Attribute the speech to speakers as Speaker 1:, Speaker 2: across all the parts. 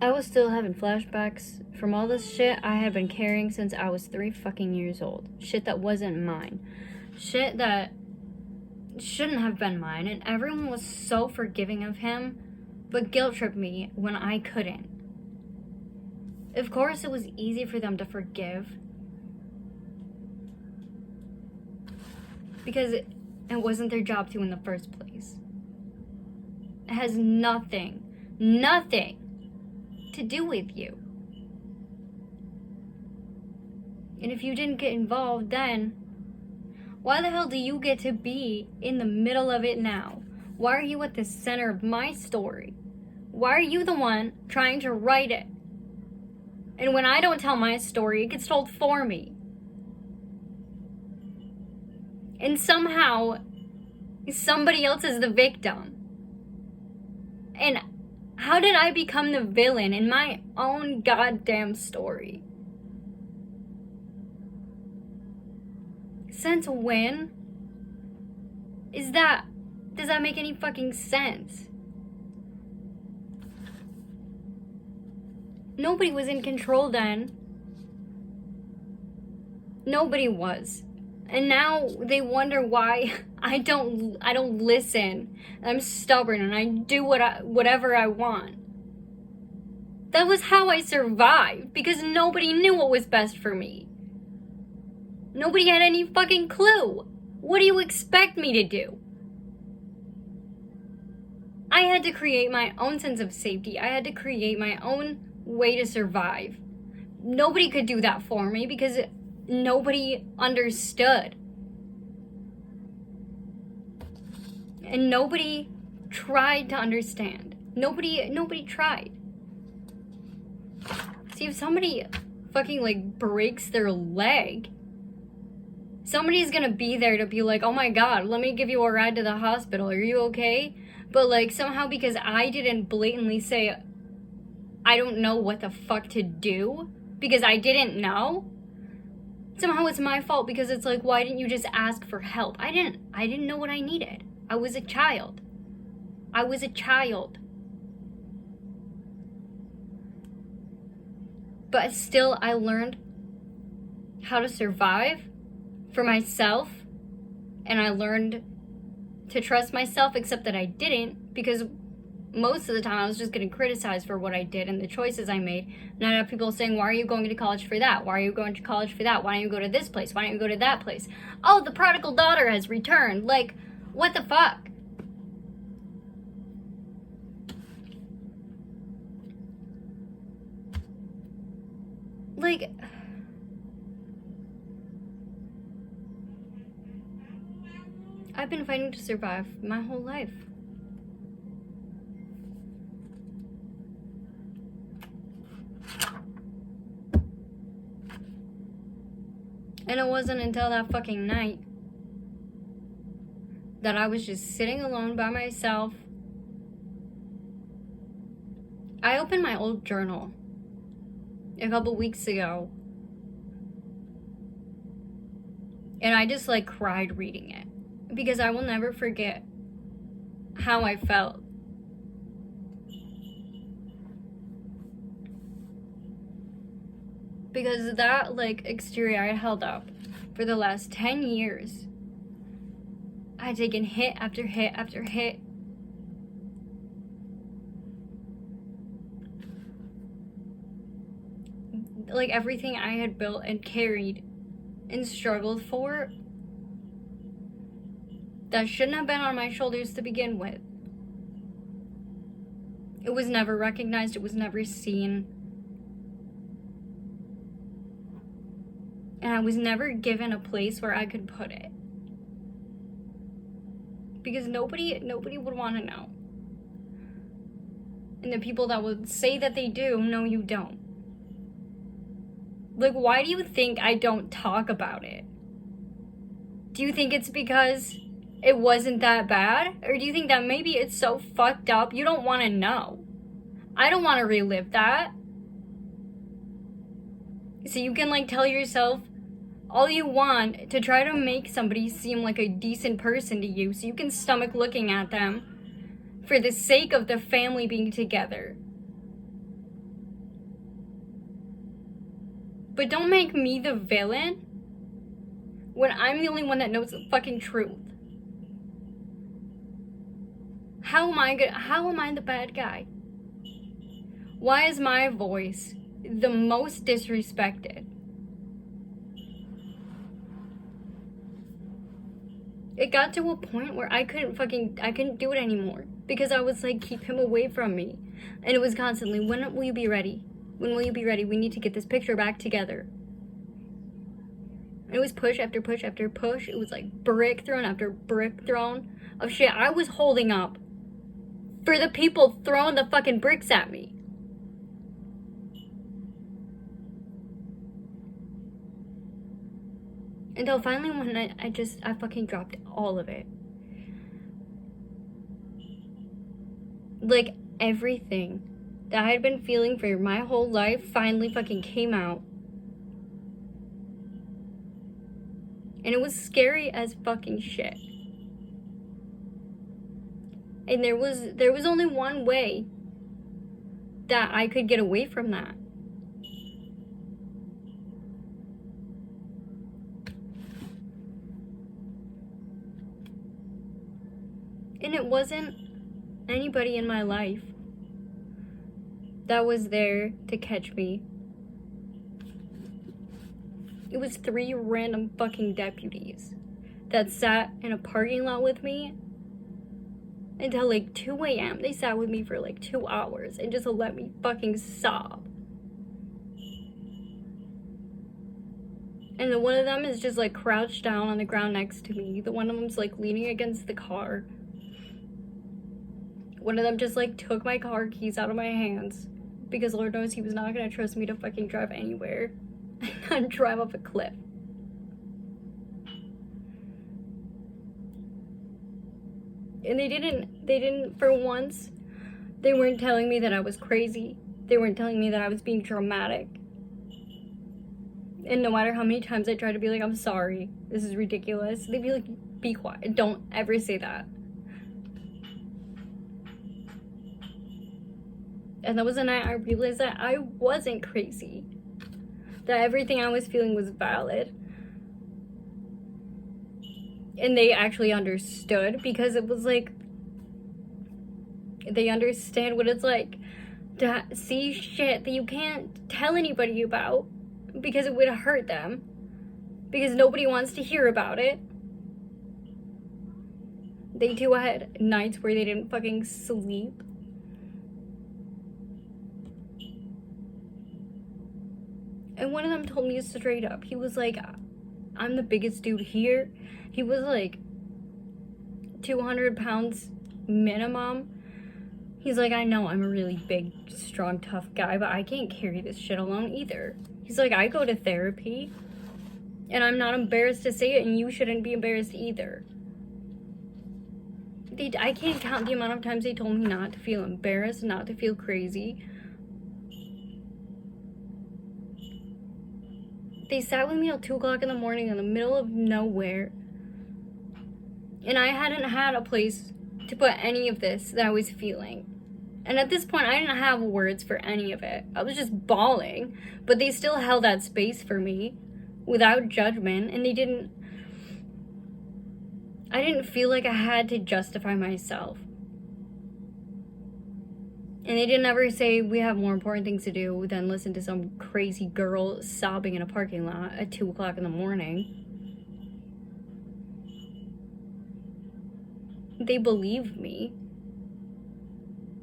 Speaker 1: I was still having flashbacks from all this shit I had been carrying since I was 3 fucking years old. Shit that wasn't mine. Shit that shouldn't have been mine. And everyone was so forgiving of him, but guilt-tripped me when I couldn't. Of course, it was easy for them to forgive, because it wasn't their job to in the first place. It has nothing to do with you. And if you didn't get involved then, why the hell do you get to be in the middle of it now? Why are you at the center of my story? Why are you the one trying to write it? And when I don't tell my story, it gets told for me. And somehow, somebody else is the victim. And how did I become the villain in my own goddamn story? Since when? Does that make any fucking sense? Nobody was in control then. Nobody was. And now they wonder why I don't listen. I'm stubborn and I do whatever I want. That was how I survived, because nobody knew what was best for me. Nobody had any fucking clue. What do you expect me to do? I had to create my own sense of safety. I had to create my own way to survive. Nobody could do that for me because nobody understood. And nobody tried to understand. Nobody tried. See, if somebody fucking breaks their leg, somebody's gonna be there to be like, oh my god, let me give you a ride to the hospital. Are you okay? But somehow, because I didn't blatantly say, I don't know what the fuck to do, because I didn't know, somehow it's my fault, because it's why didn't you just ask for help? I didn't know what I needed. I was a child. But still, I learned how to survive for myself, and I learned to trust myself, except that I didn't, because most of the time I was just getting criticized for what I did and the choices I made. And I'd have people saying, why are you going to college for that? Why are you going to college for that? Why don't you go to this place? Why don't you go to that place? Oh, the prodigal daughter has returned. What the fuck? I've been fighting to survive my whole life. And it wasn't until that fucking night that I was just sitting alone by myself. I opened my old journal a couple weeks ago, and I just cried reading it, because I will never forget how I felt. Because that exterior I held up for the last 10 years, I had taken hit after hit after hit. Everything I had built and carried and struggled for, that shouldn't have been on my shoulders to begin with. It was never recognized, it was never seen. And I was never given a place where I could put it. Because nobody would want to know. And the people that would say that they do, no, you don't. Why do you think I don't talk about it? Do you think it's because it wasn't that bad? Or do you think that maybe it's so fucked up you don't want to know? I don't want to relive that. So you can tell yourself all you want to try to make somebody seem like a decent person to you, so you can stomach looking at them for the sake of the family being together. But don't make me the villain when I'm the only one that knows the fucking truth. How am I the bad guy? Why is my voice the most disrespected? It got to a point where I couldn't do it anymore. Because I was like, keep him away from me. And it was constantly, when will you be ready? When will you be ready? We need to get this picture back together. And it was push after push after push. It was like brick thrown after brick thrown of shit I was holding up for the people throwing the fucking bricks at me. Until finally one night, I fucking dropped all of it. Like, everything that I had been feeling for my whole life finally fucking came out. And it was scary as fucking shit. And there was only one way that I could get away from that. And it wasn't anybody in my life that was there to catch me. It was 3 random fucking deputies that sat in a parking lot with me until like 2 a.m. They sat with me for like 2 hours and just let me fucking sob. And the one of them is just like crouched down on the ground next to me. The one of them's like leaning against the car. One of them just like took my car keys out of my hands because Lord knows he was not gonna trust me to fucking drive anywhere and drive up a cliff. And they didn't, for once, they weren't telling me that I was crazy. They weren't telling me that I was being dramatic. And no matter how many times I tried to be like, I'm sorry, this is ridiculous, they'd be like, be quiet, don't ever say that. And that was the night I realized that I wasn't crazy. That everything I was feeling was valid. And they actually understood, because it was like, they understand what it's like to see shit that you can't tell anybody about because it would hurt them. Because nobody wants to hear about it. They too had nights where they didn't fucking sleep. And one of them told me straight up, he was like, I'm the biggest dude here. He was like 200 pounds minimum. He's like, I know I'm a really big, strong, tough guy, but I can't carry this shit alone either. He's like, I go to therapy, and I'm not embarrassed to say it, and you shouldn't be embarrassed either. I can't count the amount of times they told me not to feel embarrassed, not to feel crazy. They sat with me till 2 o'clock in the morning in the middle of nowhere. And I hadn't had a place to put any of this that I was feeling. And at this point, I didn't have words for any of it. I was just bawling. But they still held that space for me without judgment. And I didn't feel like I had to justify myself. And they didn't ever say, we have more important things to do than listen to some crazy girl sobbing in a parking lot at 2 o'clock in the morning. They believed me.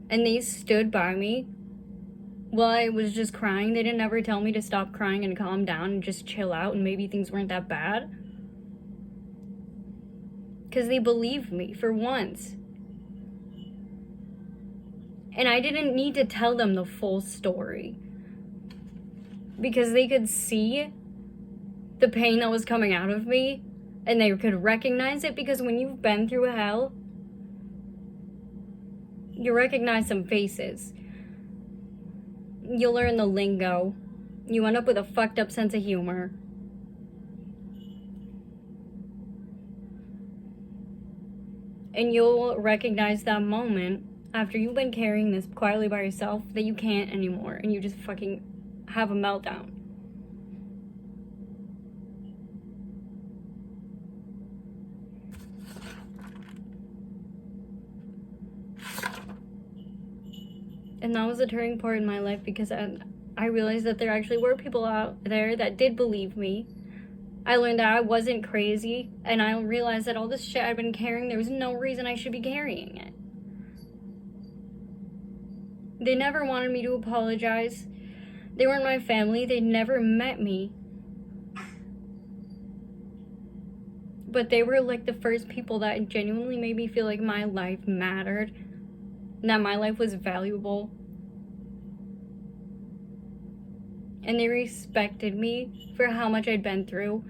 Speaker 1: And they stood by me while I was just crying. They didn't ever tell me to stop crying and calm down and just chill out and maybe things weren't that bad. Because they believed me for once. And I didn't need to tell them the full story. Because they could see the pain that was coming out of me. And they could recognize it, because when you've been through hell, you recognize some faces. You learn the lingo. You end up with a fucked up sense of humor. And you'll recognize that moment after you've been carrying this quietly by yourself that you can't anymore, and you just fucking have a meltdown. And that was a turning point in my life, because I realized that there actually were people out there that did believe me. I learned that I wasn't crazy, and I realized that all this shit I'd been carrying, there was no reason I should be carrying it. They never wanted me to apologize. They weren't my family. They never met me. But they were like the first people that genuinely made me feel like my life mattered, and that my life was valuable. And they respected me for how much I'd been through.